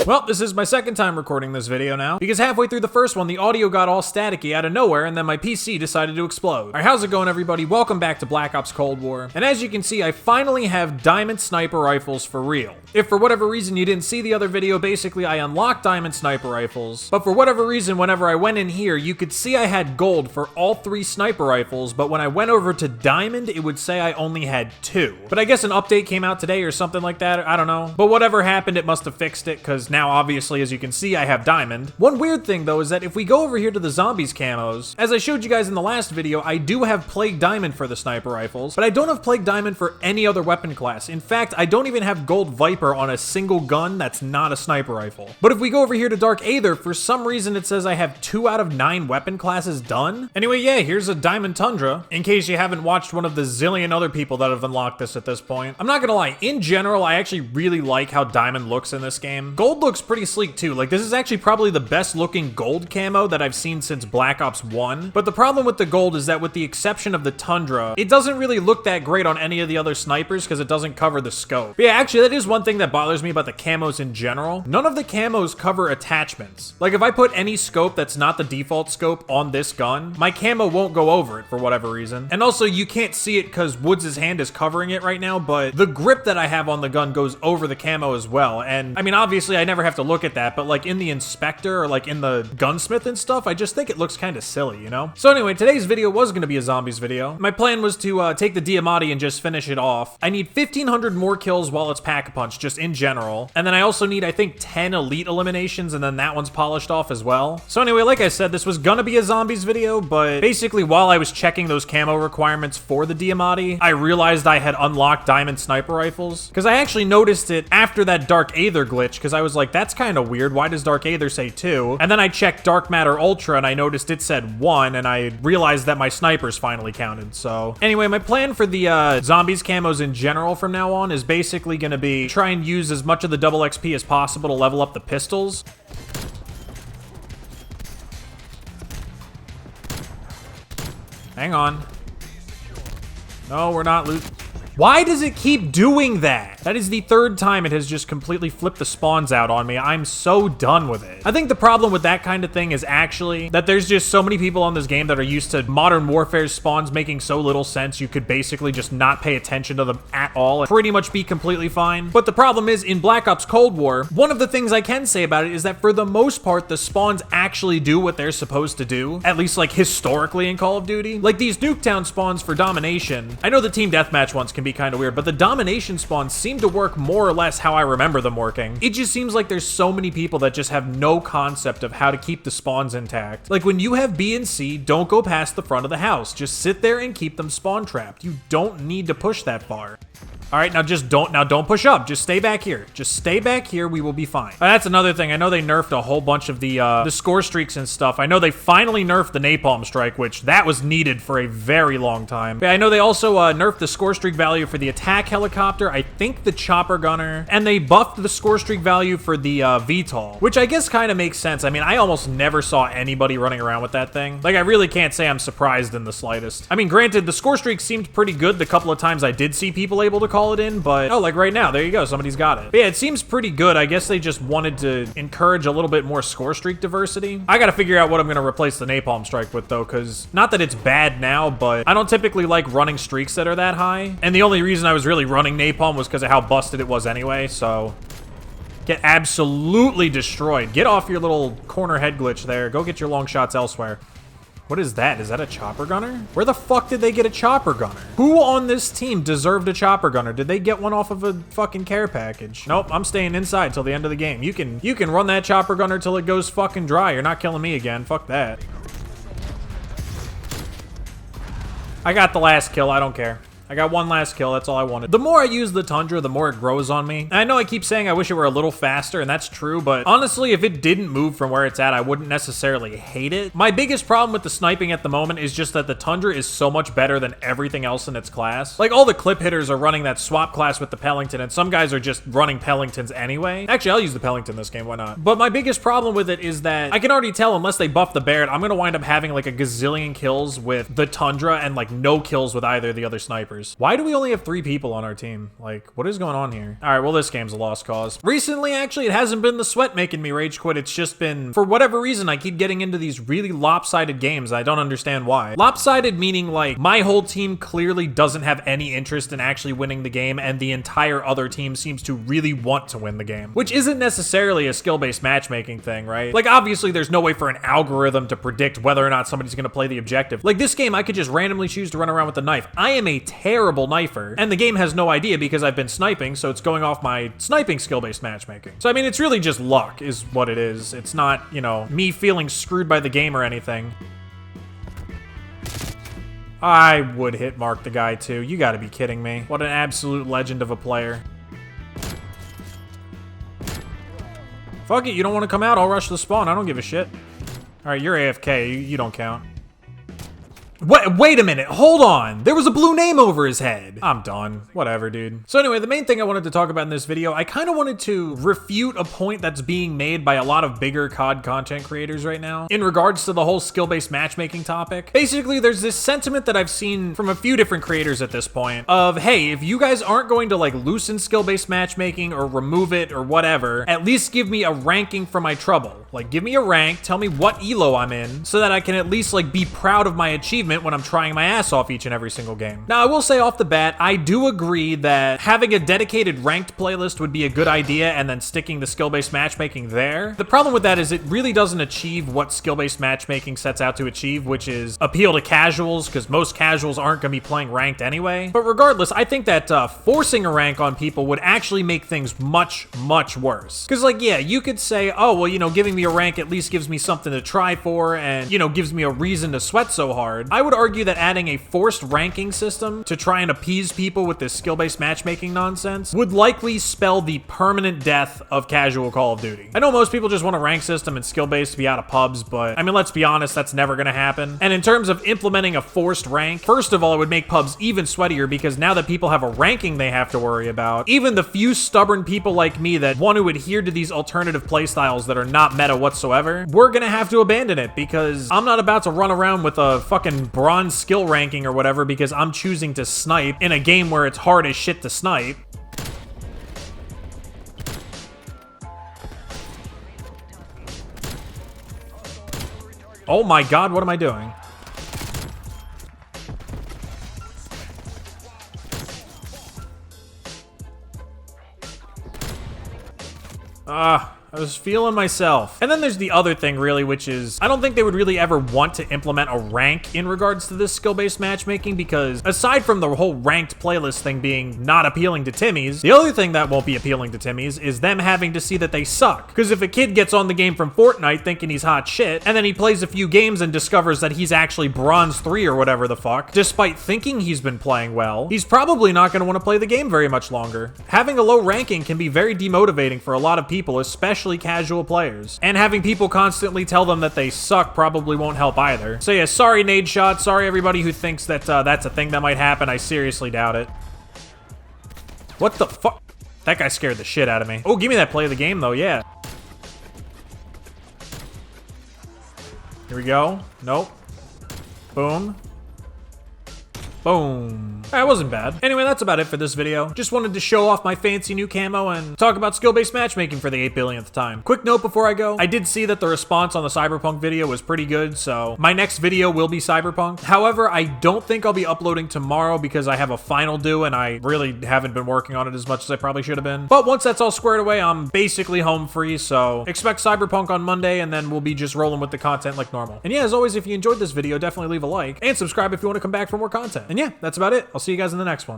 Well, this is my second time recording this video now, because halfway through the first one, the audio got all staticky out of nowhere, and then my PC decided to explode. Alright, how's it going, everybody? Welcome back to Black Ops Cold War. And as you can see, I finally have diamond sniper rifles for real. If for whatever reason you didn't see the other video, basically I unlocked diamond sniper rifles, but for whatever reason, whenever I went in here, you could see I had gold for all 3 sniper rifles, but when I went over to diamond, it would say I only had 2. But I guess an update came out today or something like that, I don't know. But whatever happened, it must have fixed it, because now obviously, as you can see, I have diamond. One weird thing though is that if we go over here to the zombies camos, as I showed you guys in the last video, I do have plague diamond for the sniper rifles, but I don't have plague diamond for any other weapon class. In fact, I don't even have gold viper on a single gun that's not a sniper rifle. But if we go over here to dark aether, for some reason it says I have 2 out of 9 weapon classes done. Anyway, yeah, here's a diamond tundra, in case you haven't watched one of the zillion other people that have unlocked this at this point. I'm not gonna lie, in general, I actually really like how diamond looks in this game. Gold looks pretty sleek too. Like, this is actually probably the best looking gold camo that I've seen since Black Ops 1. But the problem with the gold is that with the exception of the tundra, it doesn't really look that great on any of the other snipers because it doesn't cover the scope. But yeah, actually that is one thing that bothers me about the camos in general. None of the camos cover attachments. Like, if I put any scope that's not the default scope on this gun, my camo won't go over it for whatever reason. And also, you can't see it because Woods' hand is covering it right now, but the grip that I have on the gun goes over the camo as well. And I mean, obviously I never have to look at that, but like in the inspector or like in the gunsmith and stuff, I just think it looks kind of silly, you know? So anyway, today's video was going to be a zombies video. My plan was to take the Diamatti and just finish it off. I need 1,500 more kills while it's pack-a-punch, just in general. And then I also need, I think, 10 elite eliminations, and then that one's polished off as well. So anyway, like I said, this was gonna be a zombies video, but basically while I was checking those camo requirements for the Diamatti, I realized I had unlocked diamond sniper rifles. Because I actually noticed it after that dark aether glitch, because I was like, that's kind of weird. Why does dark aether say 2? And then I checked dark matter ultra, and I noticed it said 1, and I realized that my snipers finally counted. So anyway, my plan for the zombies camos in general from now on is basically gonna be try and use as much of the double XP as possible to level up the pistols. Hang on. No, we're not losing. Why does it keep doing that? That is the 3rd time it has just completely flipped the spawns out on me. I'm so done with it. I think the problem with that kind of thing is actually that there's just so many people on this game that are used to Modern Warfare's spawns making so little sense you could basically just not pay attention to them at all and pretty much be completely fine. But the problem is, in Black Ops Cold War, one of the things I can say about it is that for the most part, the spawns actually do what they're supposed to do, at least like historically in Call of Duty. Like these NUKETOWN spawns for Domination, I know the team deathmatch ones can be kind of weird, but the Domination spawns seem to work more or less how I remember them working. It just seems like there's so many people that just have no concept of how to keep the spawns intact. Like when you have B and C, don't go past the front of the house. Just sit there and keep them spawn trapped. You don't need to push that far. All right, now don't push up. Just stay back here. Just stay back here. We will be fine. That's another thing. I know they nerfed a whole bunch of the score streaks and stuff. I know they finally nerfed the napalm strike, which that was needed for a very long time. But I know they also nerfed the score streak value for the attack helicopter, I think the chopper gunner, and they buffed the score streak value for the VTOL, which I guess kind of makes sense. I mean, I almost never saw anybody running around with that thing. Like, I really can't say I'm surprised in the slightest. I mean, granted, the score streak seemed pretty good the couple of times I did see people able to call it in, but oh, like right now, there you go, somebody's got it. But yeah, it seems pretty good. I guess they just wanted to encourage a little bit more score streak diversity. I gotta figure out what I'm gonna replace the napalm strike with though, because not that it's bad now, but I don't typically like running streaks that are that high, and the only reason I was really running napalm was because of how busted it was anyway. So get absolutely destroyed. Get off your little corner head glitch there. Go get your long shots elsewhere. What is that? Is that a chopper gunner? Where the fuck did they get a chopper gunner? Who on this team deserved a chopper gunner? Did they get one off of a fucking care package? Nope, I'm staying inside till the end of the game. You can run that chopper gunner till it goes fucking dry. You're not killing me again. Fuck that. I got the last kill. I don't care. I got one last kill, that's all I wanted. The more I use the Tundra, the more it grows on me. And I know I keep saying I wish it were a little faster, and that's true, but honestly, if it didn't move from where it's at, I wouldn't necessarily hate it. My biggest problem with the sniping at the moment is just that the Tundra is so much better than everything else in its class. Like, all the clip hitters are running that swap class with the Pellington, and some guys are just running Pellingtons anyway. Actually, I'll use the Pellington this game, why not? But my biggest problem with it is that I can already tell, unless they buff the Barrett, I'm gonna wind up having like a gazillion kills with the Tundra and like no kills with either of the other snipers. snipers. Why do we only have 3 people on our team? Like, what is going on here? All right, well, this game's a lost cause. Recently, actually, it hasn't been the sweat making me rage quit. It's just been, for whatever reason, I keep getting into these really lopsided games. I don't understand why. Lopsided meaning like my whole team clearly doesn't have any interest in actually winning the game, and the entire other team seems to really want to win the game, which isn't necessarily a skill-based matchmaking thing, right? Like, obviously, there's no way for an algorithm to predict whether or not somebody's gonna play the objective. Like, this game, I could just randomly choose to run around with a knife. I am a terrible knifer, and the game has no idea because I've been sniping, so it's going off my sniping skill-based matchmaking. So, I mean, it's really just luck is what it is. It's not, you know, me feeling screwed by the game or anything. I would hit mark the guy too. You gotta be kidding me. What an absolute legend of a player. Fuck it, you don't want to come out, I'll rush the spawn. I don't give a shit. All right, you're AFK. You don't count. Wait a minute, hold on. There was a blue name over his head. I'm done. Whatever, dude. So anyway, the main thing I wanted to talk about in this video, I kind of wanted to refute a point that's being made by a lot of bigger COD content creators right now in regards to the whole skill-based matchmaking topic. Basically, there's this sentiment that I've seen from a few different creators at this point of, hey, if you guys aren't going to like loosen skill-based matchmaking or remove it or whatever, at least give me a ranking for my trouble. Like, give me a rank, tell me what elo I'm in, so that I can at least like be proud of my achievement when I'm trying my ass off each and every single game. Now, I will say off the bat, I do agree that having a dedicated ranked playlist would be a good idea and then sticking the skill-based matchmaking there. The problem with that is it really doesn't achieve what skill-based matchmaking sets out to achieve, which is appeal to casuals, because most casuals aren't going to be playing ranked anyway. But regardless, I think that forcing a rank on people would actually make things much, much worse. Because like, yeah, you could say, oh, well, you know, giving me a rank at least gives me something to try for and, you know, gives me a reason to sweat so hard. I would argue that adding a forced ranking system to try and appease people with this skill-based matchmaking nonsense would likely spell the permanent death of casual Call of Duty. I know most people just want a rank system and skill-based to be out of pubs, but I mean, let's be honest, that's never gonna happen. And in terms of implementing a forced rank, first of all, it would make pubs even sweatier because now that people have a ranking they have to worry about, even the few stubborn people like me that want to adhere to these alternative playstyles that are not meta whatsoever, we're gonna have to abandon it because I'm not about to run around with a fucking bronze skill ranking or whatever because I'm choosing to snipe in a game where it's hard as shit to snipe. Oh my god, what am I doing? I was feeling myself. And then there's the other thing, really, which is I don't think they would really ever want to implement a rank in regards to this skill-based matchmaking because aside from the whole ranked playlist thing being not appealing to Timmies, the other thing that won't be appealing to Timmies is them having to see that they suck. Because if a kid gets on the game from Fortnite thinking he's hot shit, and then he plays a few games and discovers that he's actually bronze 3 or whatever the fuck, despite thinking he's been playing well, he's probably not going to want to play the game very much longer. Having a low ranking can be very demotivating for a lot of people, especially casual players. And having people constantly tell them that they suck probably won't help either. So yeah, sorry Nade Shot, sorry everybody who thinks that that's a thing that might happen. I seriously doubt it. What the fuck? That guy scared the shit out of me. Oh, give me that play of the game though, yeah. Here we go. Nope. Boom. Boom. That wasn't bad. Anyway, that's about it for this video. Just wanted to show off my fancy new camo and talk about skill-based matchmaking for the 8 billionth time. Quick note before I go, I did see that the response on the Cyberpunk video was pretty good, so my next video will be Cyberpunk. However, I don't think I'll be uploading tomorrow because I have a final due and I really haven't been working on it as much as I probably should have been. But once that's all squared away, I'm basically home free, so expect Cyberpunk on Monday and then we'll be just rolling with the content like normal. And yeah, as always, if you enjoyed this video, definitely leave a like and subscribe if you want to come back for more content. And yeah, that's about it. I'll see you guys in the next one.